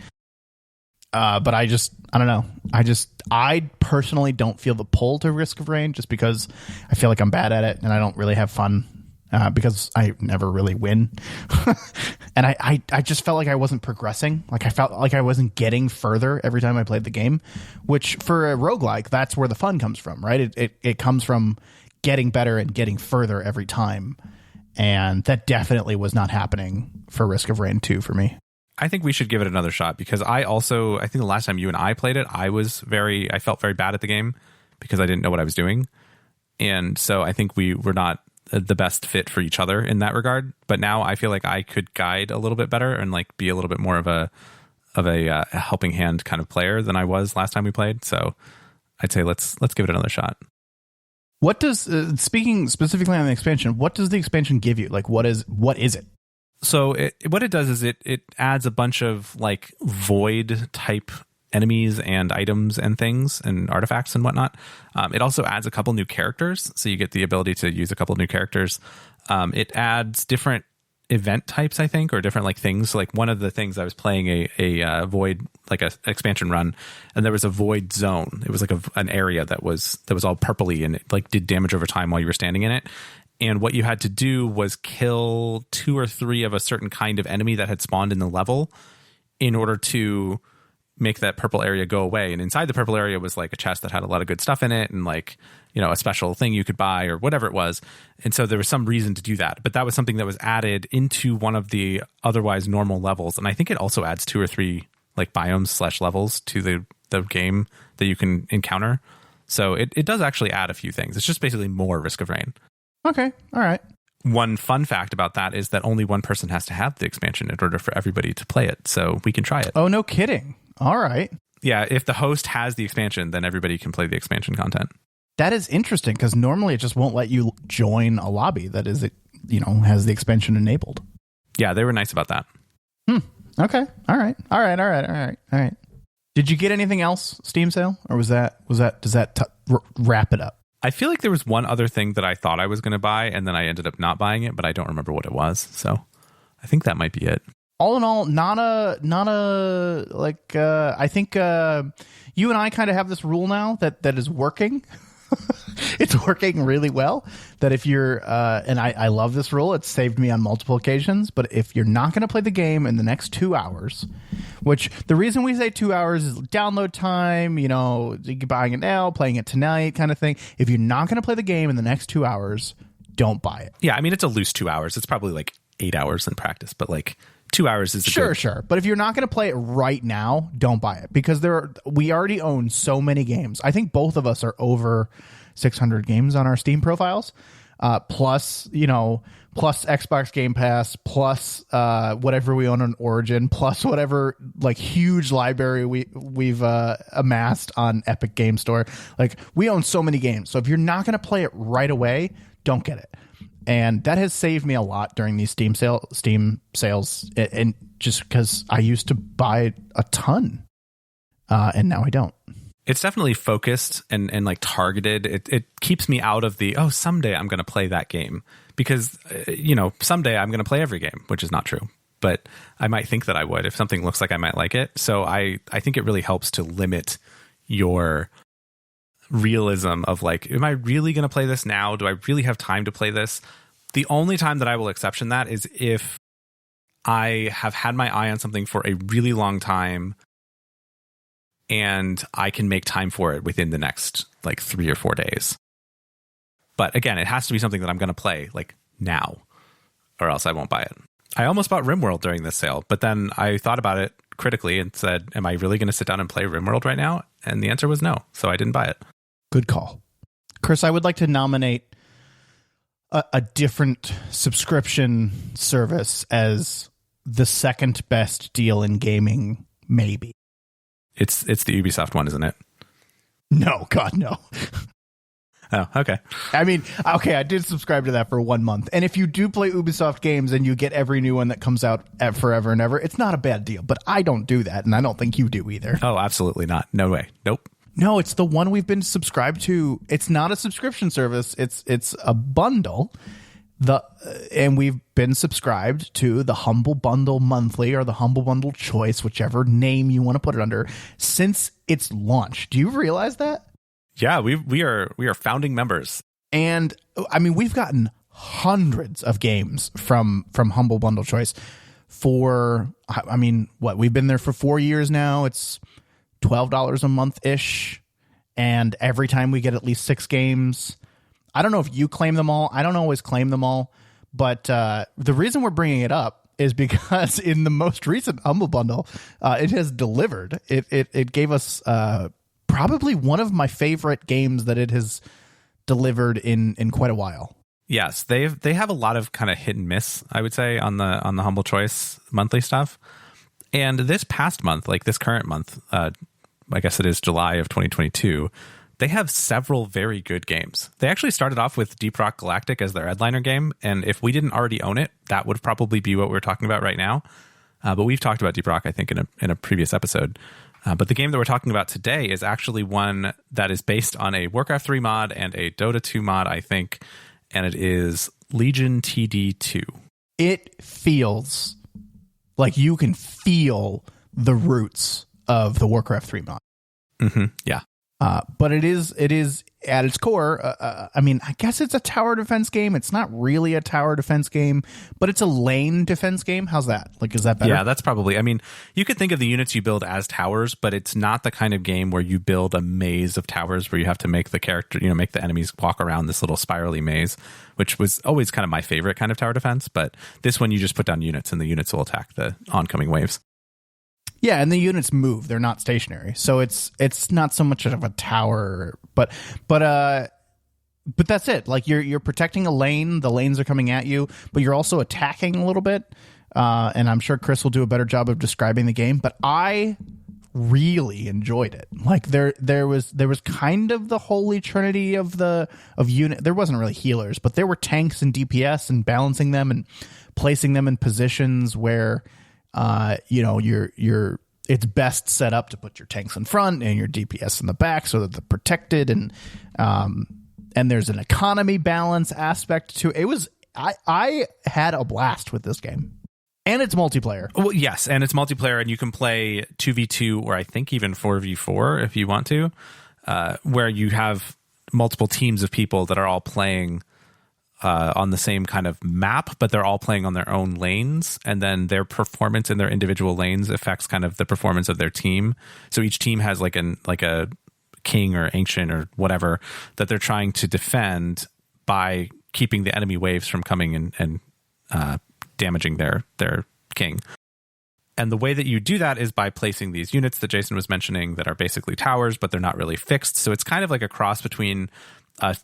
But I don't know. I personally don't feel the pull to Risk of Rain, just because I feel like I'm bad at it and I don't really have fun because I never really win. And I just felt like I wasn't progressing. Like, I felt like I wasn't getting further every time I played the game, which for a roguelike, that's where the fun comes from, right? It comes from getting better and getting further every time. And that definitely was not happening for Risk of Rain 2 for me. I think we should give it another shot, because I think the last time you and I played it, I felt very bad at the game because I didn't know what I was doing. And so I think we were not the best fit for each other in that regard. But now I feel like I could guide a little bit better and like be a little bit more of a helping hand kind of player than I was last time we played. So I'd say let's give it another shot. What does, speaking specifically on the expansion, what does the expansion give you? Like, what is it? So what it does is it adds a bunch of like void type enemies and items and things and artifacts and whatnot. It also adds a couple new characters, so you get the ability to use a couple new characters. It adds different event types, I think, or different like things. Like, one of the things, I was playing a void, like a expansion run, and there was a void zone. It was like an area that was all purpley, and it like did damage over time while you were standing in it. And what you had to do was kill 2 or 3 of a certain kind of enemy that had spawned in the level in order to make that purple area go away. And inside the purple area was like a chest that had a lot of good stuff in it and like, you know, a special thing you could buy or whatever it was. And so there was some reason to do that. But that was something that was added into one of the otherwise normal levels. And I think it also adds 2 or 3 like biomes / levels to the game that you can encounter. So it does actually add a few things. It's just basically more Risk of Rain. Okay. All right. One fun fact about that is that only one person has to have the expansion in order for everybody to play it. So we can try it. Oh, no kidding. All right. Yeah, if the host has the expansion, then everybody can play the expansion content. That is interesting because normally it just won't let you join a lobby that is, you know, has the expansion enabled. Yeah, they were nice about that. Okay. All right. Did you get anything else Steam sale, or does that wrap it up? I feel like there was one other thing that I thought I was going to buy, and then I ended up not buying it, but I don't remember what it was. So I think that might be it. All in all, not a like. I think you and I kind of have this rule now that is working. It's working really well. That if you're, and I love this rule. It's saved me on multiple occasions. But if you're not going to play the game in the next 2 hours, which the reason we say 2 hours is download time, you know, you're buying it now, playing it tonight kind of thing. If you're not going to play the game in the next 2 hours, don't buy it. Yeah, I mean, it's a loose 2 hours. It's probably like 8 hours in practice, but like 2 hours is sure. But if you're not going to play it right now, don't buy it because we already own so many games. I think both of us are over 600 games on our Steam profiles, plus Xbox Game Pass, plus whatever we own on Origin, plus whatever like huge library we've amassed on Epic Game Store. Like we own so many games. So if you're not going to play it right away, don't get it. And that has saved me a lot during these Steam sales, and just because I used to buy a ton, and now I don't. It's definitely focused and like targeted. It keeps me out of the, someday I'm going to play that game because, someday I'm going to play every game, which is not true. But I might think that I would if something looks like I might like it. So I think it really helps to limit your realism of like, am I really going to play this now? Do I really have time to play this? The only time that I will exception that is if I have had my eye on something for a really long time and I can make time for it within the next like 3 or 4 days. But again, it has to be something that I'm going to play like now or else I won't buy it. I almost bought RimWorld during this sale, but then I thought about it critically and said, am I really going to sit down and play RimWorld right now? And the answer was no. So I didn't buy it. Good call. Chris, I would like to nominate a different subscription service as the second best deal in gaming, maybe. It's the Ubisoft one, isn't it? No, God, no. Oh, okay. I mean, okay, I did subscribe to that for 1 month. And if you do play Ubisoft games and you get every new one that comes out at forever and ever, it's not a bad deal. But I don't do that, and I don't think you do either. Oh, absolutely not. No way. Nope. No, it's the one we've been subscribed to. It's not a subscription service. It's a bundle. And we've been subscribed to the Humble Bundle Monthly or the Humble Bundle Choice, whichever name you want to put it under, since its launch. Do you realize that? Yeah, we are founding members. And I mean, we've gotten hundreds of games from Humble Bundle Choice for, I mean, we've been there for 4 years now. It's $12 a month-ish. And every time we get at least 6 games, I don't know if you claim them all. I don't always claim them all. But the reason we're bringing it up is because in the most recent Humble Bundle, it has delivered. It gave us probably one of my favorite games that it has delivered in quite a while. Yes, they have a lot of kind of hit and miss, I would say, on the Humble Choice monthly stuff. And this past month, like this current month, I guess it is July of 2022, they have several very good games. They actually started off with Deep Rock Galactic as their headliner game, and if we didn't already own it, that would probably be what we're talking about right now. But we've talked about Deep Rock, I think, in a previous episode. But the game that we're talking about today is actually one that is based on a Warcraft 3 mod and a Dota 2 mod, I think, and it is Legion TD2. It feels like you can feel the roots of the Warcraft 3 mod. Mm-hmm. Yeah. But it is at its core. I mean, I guess it's a tower defense game. It's not really a tower defense game, but it's a lane defense game. How's that? Like, is that better? Yeah, that's probably. I mean, you could think of the units you build as towers, but it's not the kind of game where you build a maze of towers where you have to make the character, make the enemies walk around this little spirally maze, which was always kind of my favorite kind of tower defense. But this one, you just put down units and the units will attack the oncoming waves. Yeah, and the units move; they're not stationary, so it's not so much of a tower, but that's it. Like you're protecting a lane; the lanes are coming at you, but you're also attacking a little bit. And I'm sure Chris will do a better job of describing the game, but I really enjoyed it. Like there was kind of the holy trinity of unit. There wasn't really healers, but there were tanks and DPS and balancing them and placing them in positions where. It's best set up to put your tanks in front and your DPS in the back so that they're protected, and there's an economy balance aspect to it. I had a blast with this game, and it's multiplayer. Well, yes, and it's multiplayer, and you can play 2v2 or I think even 4v4 if you want to, where you have multiple teams of people that are all playing on the same kind of map, but they're all playing on their own lanes, and then their performance in their individual lanes affects kind of the performance of their team. So each team has like a king or ancient or whatever that they're trying to defend by keeping the enemy waves from coming and damaging their king. And the way that you do that is by placing these units that Jason was mentioning that are basically towers, but they're not really fixed. So it's kind of like a cross between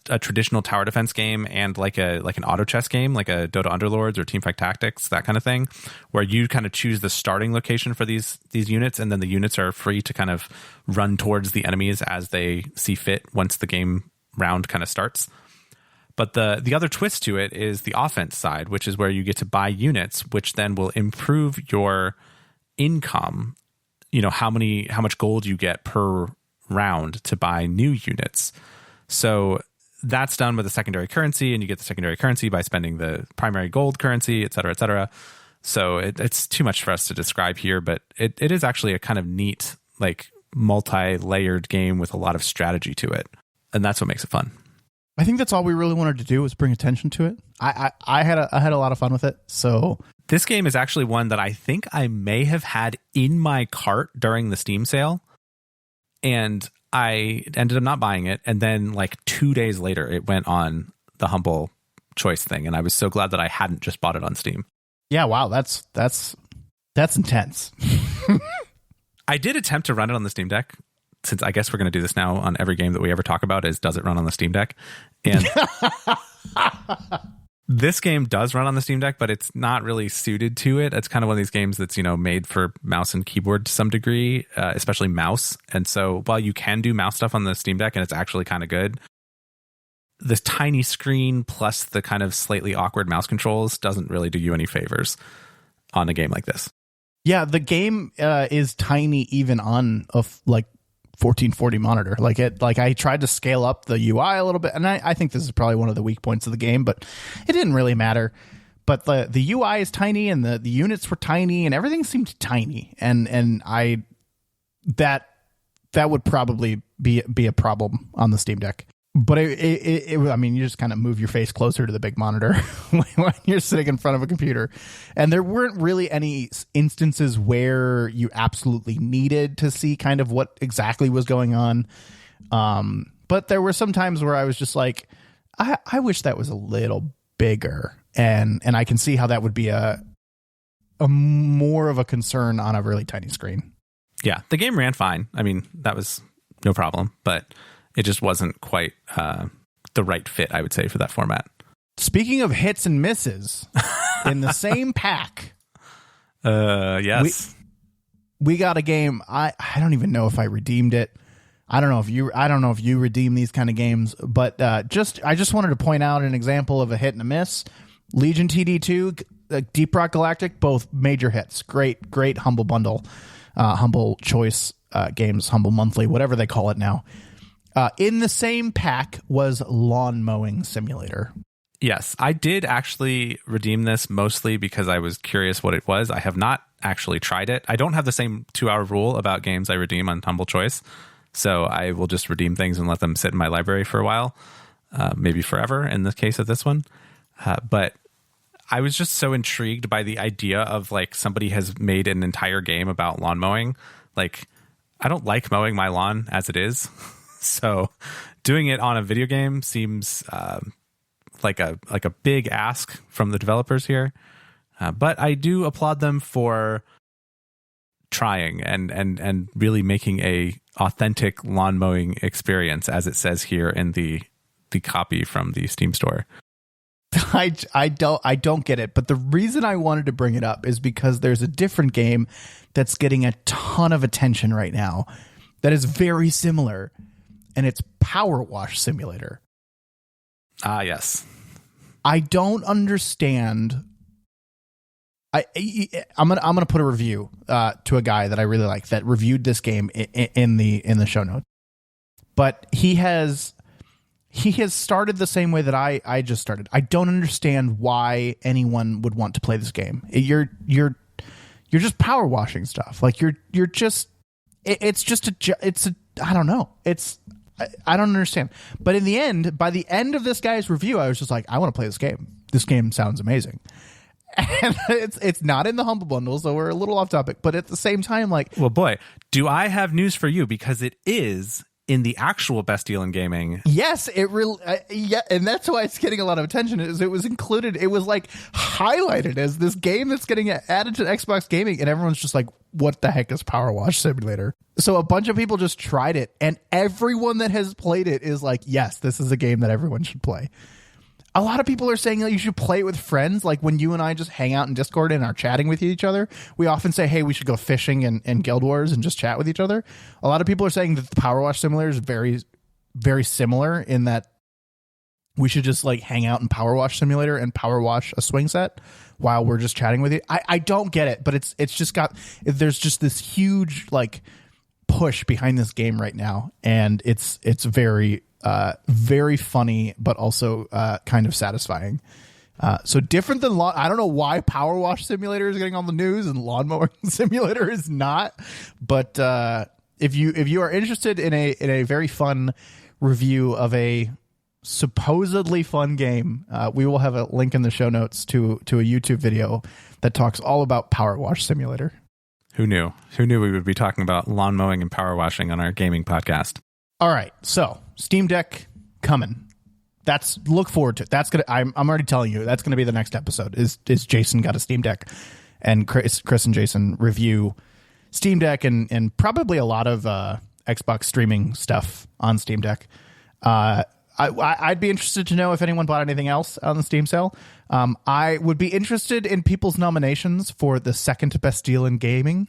a traditional tower defense game and like an auto chess game, like a Dota Underlords or Teamfight Tactics, that kind of thing, where you kind of choose the starting location for these units, and then the units are free to kind of run towards the enemies as they see fit once the game round kind of starts. But the other twist to it is the offense side, which is where you get to buy units, which then will improve your income. How much gold you get per round to buy new units. So that's done with a secondary currency, and you get the secondary currency by spending the primary gold currency, et cetera, et cetera. So it's too much for us to describe here, but it is actually a kind of neat, like multi-layered game with a lot of strategy to it. And that's what makes it fun. I think that's all we really wanted to do was bring attention to it. I had a lot of fun with it. So this game is actually one that I think I may have had in my cart during the Steam sale, and I ended up not buying it. And then like 2 days later, it went on the Humble Choice thing. And I was so glad that I hadn't just bought it on Steam. Yeah. Wow. That's intense. I did attempt to run it on the Steam Deck, since I guess we're going to do this now on every game that we ever talk about is, does it run on the Steam Deck? And this game does run on the Steam Deck, but it's not really suited to it. It's kind of one of these games that's, made for mouse and keyboard to some degree, especially mouse. And so while you can do mouse stuff on the Steam Deck and it's actually kind of good, this tiny screen plus the kind of slightly awkward mouse controls doesn't really do you any favors on a game like this. Yeah, the game is tiny even on a 1440 monitor. I tried to scale up the UI a little bit, and I think this is probably one of the weak points of the game, but it didn't really matter. But the UI is tiny, and the units were tiny, and everything seemed tiny, and that would probably be a problem on the Steam Deck. But I mean, you just kind of move your face closer to the big monitor when you're sitting in front of a computer. And there weren't really any instances where you absolutely needed to see kind of what exactly was going on. But there were some times where I was just like, I wish that was a little bigger. And I can see how that would be a more of a concern on a really tiny screen. Yeah, the game ran fine. I mean, that was no problem, but it just wasn't quite the right fit, I would say, for that format. Speaking of hits and misses, in the same pack, yes, we got a game. I don't even know if I redeemed it. I don't know if you redeem these kind of games, but I just wanted to point out an example of a hit and a miss. Legion TD2, Deep Rock Galactic, both major hits. Great Humble Bundle, Humble Choice games, Humble Monthly, whatever they call it now. In the same pack was Lawn Mowing Simulator. Yes, I did actually redeem this mostly because I was curious what it was. I have not actually tried it. I don't have the same 2-hour rule about games I redeem on Humble Choice. So I will just redeem things and let them sit in my library for a while, maybe forever in the case of this one. But I was just so intrigued by the idea of like somebody has made an entire game about lawn mowing. Like, I don't like mowing my lawn as it is. So doing it on a video game seems like a big ask from the developers here. But I do applaud them for trying and really making a authentic lawn mowing experience, as it says here in the copy from the Steam store. I don't get it, but the reason I wanted to bring it up is because there's a different game that's getting a ton of attention right now that is very similar, and it's Power Wash Simulator. Ah, yes. I don't understand. I'm gonna put a review to a guy that I really like that reviewed this game in the show notes, but he has started the same way that I just started. I don't understand why anyone would want to play this game. You're just power washing stuff. Like you're just it's I don't know. I don't understand. But in the end, by the end of this guy's review, I was just like, I want to play this game. This game sounds amazing. And it's not in the Humble Bundle, so we're a little off topic. But at the same time, like, well, boy, do I have news for you, because it is in the actual best deal in gaming. Yes, it really, yeah, and that's why it's getting a lot of attention. Is it was included, it was like highlighted as this game that's getting added to Xbox Gaming, and everyone's just like, what the heck is Power Wash Simulator? So a bunch of people just tried it, and everyone that has played it is like, yes, this is a game that everyone should play. A lot of people are saying that you should play it with friends. Like when you and I just hang out in Discord and are chatting with each other, we often say, hey, we should go fishing and Guild Wars and just chat with each other. A lot of people are saying that the Power Wash Simulator is very, very similar in that we should just like hang out in Power Wash Simulator and power wash a swing set while we're just chatting with you. I don't get it, but it's just there's just this huge like push behind this game right now. And it's very, very funny, but also kind of satisfying. So different than I don't know why Power Wash Simulator is getting on the news and Lawnmower Simulator is not. But if you are interested in a very fun review of a supposedly fun game, we will have a link in the show notes to a YouTube video that talks all about Power Wash Simulator. Who knew? Who knew we would be talking about lawn mowing and power washing on our gaming podcast? All right, so Steam Deck coming. Look forward to it. That's gonna. I'm already telling you that's gonna be the next episode. Is Jason got a Steam Deck, and Chris and Jason review Steam Deck and probably a lot of Xbox streaming stuff on Steam Deck. I'd be interested to know if anyone bought anything else on the Steam sale. I would be interested in people's nominations for the second best deal in gaming.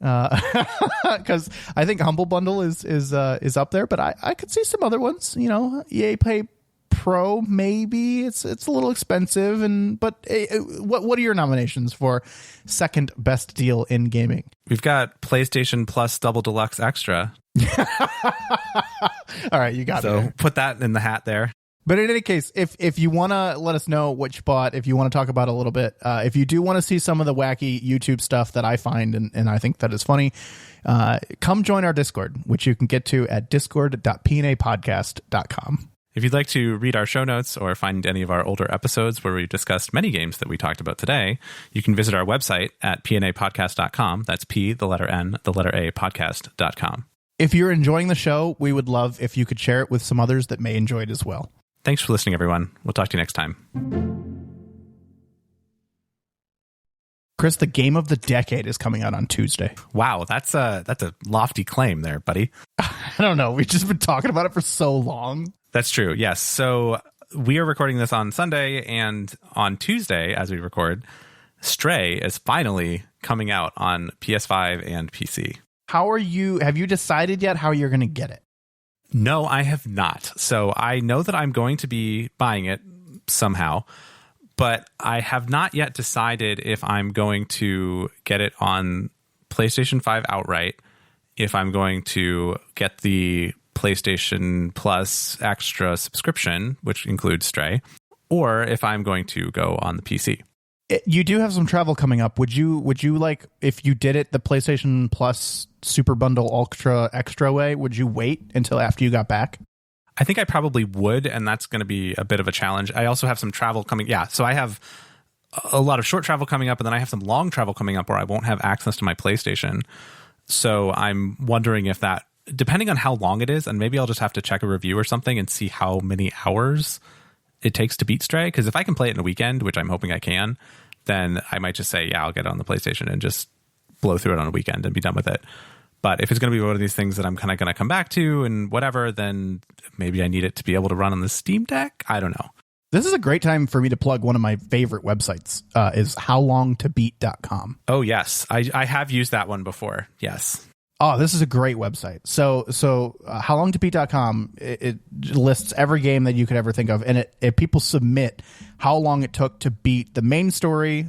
Because I think Humble Bundle is up there, but I could see some other ones. You know, EA Play Pro, maybe it's a little expensive, but what are your nominations for second best deal in gaming? We've got PlayStation Plus Double Deluxe Extra. All right, you got it. So put that in the hat there. But in any case, if you want to let us know what you bought, if you want to talk about it a little bit, if you do want to see some of the wacky YouTube stuff that I find and I think that is funny, come join our Discord, which you can get to at discord.pnapodcast.com. If you'd like to read our show notes or find any of our older episodes where we've discussed many games that we talked about today, you can visit our website at pnapodcast.com. That's P, the letter N, the letter A, podcast.com. If you're enjoying the show, we would love if you could share it with some others that may enjoy it as well. Thanks for listening, everyone. We'll talk to you next time. Chris, the game of the decade is coming out on Tuesday. Wow, that's a lofty claim there, buddy. I don't know. We've just been talking about it for so long. That's true. Yes. So we are recording this on Sunday, and on Tuesday, as we record, Stray is finally coming out on PS5 and PC. Have you decided yet how you're going to get it? No, I have not. So I know that I'm going to be buying it somehow, but I have not yet decided if I'm going to get it on PlayStation 5 outright, if I'm going to get the PlayStation Plus extra subscription, which includes Stray, or if I'm going to go on the PC. You do have some travel coming up. Would you like, if you did it the PlayStation Plus Super Bundle Ultra Extra way, would you wait until after you got back? I think I probably would, and that's going to be a bit of a challenge. I also have some travel coming. Yeah, so I have a lot of short travel coming up, and then I have some long travel coming up where I won't have access to my PlayStation. So I'm wondering if that, depending on how long it is, and maybe I'll just have to check a review or something and see how many hours it takes to beat Stray. Because if I can play it in a weekend, which I'm hoping I can, then I might just say, yeah, I'll get it on the PlayStation and just blow through it on a weekend and be done with it. But if it's going to be one of these things that I'm kind of going to come back to and whatever, then maybe I need it to be able to run on the Steam Deck. I don't know. This is a great time for me to plug one of my favorite websites, is howlongtobeat.com. Oh, yes. I have used that one before. Yes. Oh, this is a great website. So howlongtobeat.com, it lists every game that you could ever think of, and people submit how long it took to beat the main story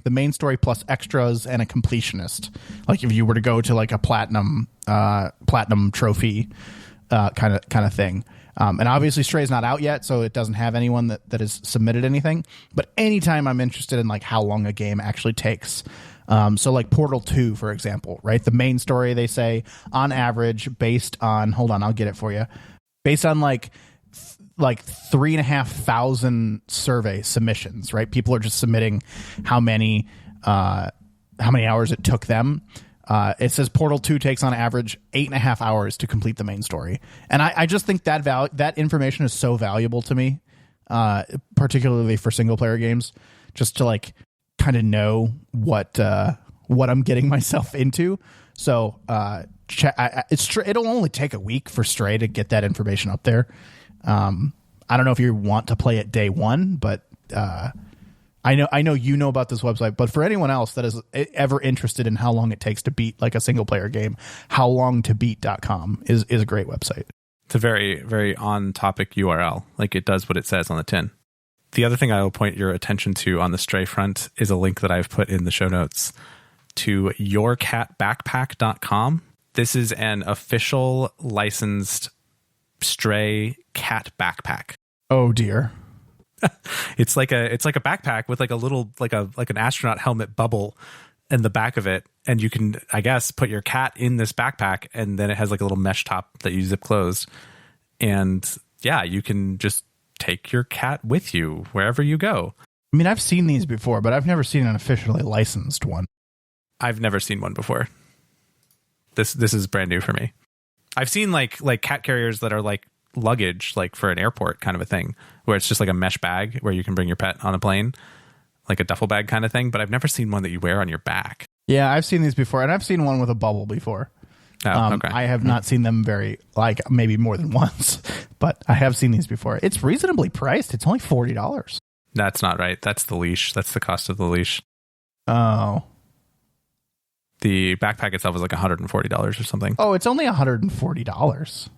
plus extras, and a completionist. Like if you were to go to like a platinum trophy kind of thing. And obviously Stray's not out yet, so it doesn't have anyone that has submitted anything. But anytime I'm interested in like how long a game actually takes. So like Portal 2, for example, right? The main story, they say on average, based on, hold on, I'll get it for you. Based on like 3,500 survey submissions, right? People are just submitting how many hours it took them. It says Portal 2 takes on average 8.5 hours to complete the main story. And I just think that information is so valuable to me, particularly for single player games, just to like kind of know what I'm getting myself into. So it'll only take a week for Stray to get that information up there. I don't know if you want to play it day one, but I know you know about this website, but for anyone else that is ever interested in how long it takes to beat like a single player game, howlongtobeat.com is a great website. It's a very, very on topic URL. Like it does what it says on the tin. The other thing I will point your attention to on the Stray front is a link that I've put in the show notes to yourcatbackpack.com. This is an official licensed Stray cat backpack. Oh dear. It's like a backpack with like a little like an astronaut helmet bubble in the back of it, and you can, I guess, put your cat in this backpack, and then it has like a little mesh top that you zip closed, and yeah, you can just take your cat with you wherever you go. I mean, I've seen these before, but I've never seen an officially licensed one. I've never seen one before. This is brand new for me. I've seen like cat carriers that are like luggage, like for an airport kind of a thing, where it's just like a mesh bag where you can bring your pet on a plane, like a duffel bag kind of thing. But I've never seen one that you wear on your back. Yeah, I've seen these before, and I've seen one with a bubble before. Oh, okay. I have not seen them like maybe more than once, but I have seen these before. It's reasonably priced. It's only $40. That's not right. That's the leash. That's the cost of the leash. Oh. The backpack itself is like $140 or something. Oh, it's only $140.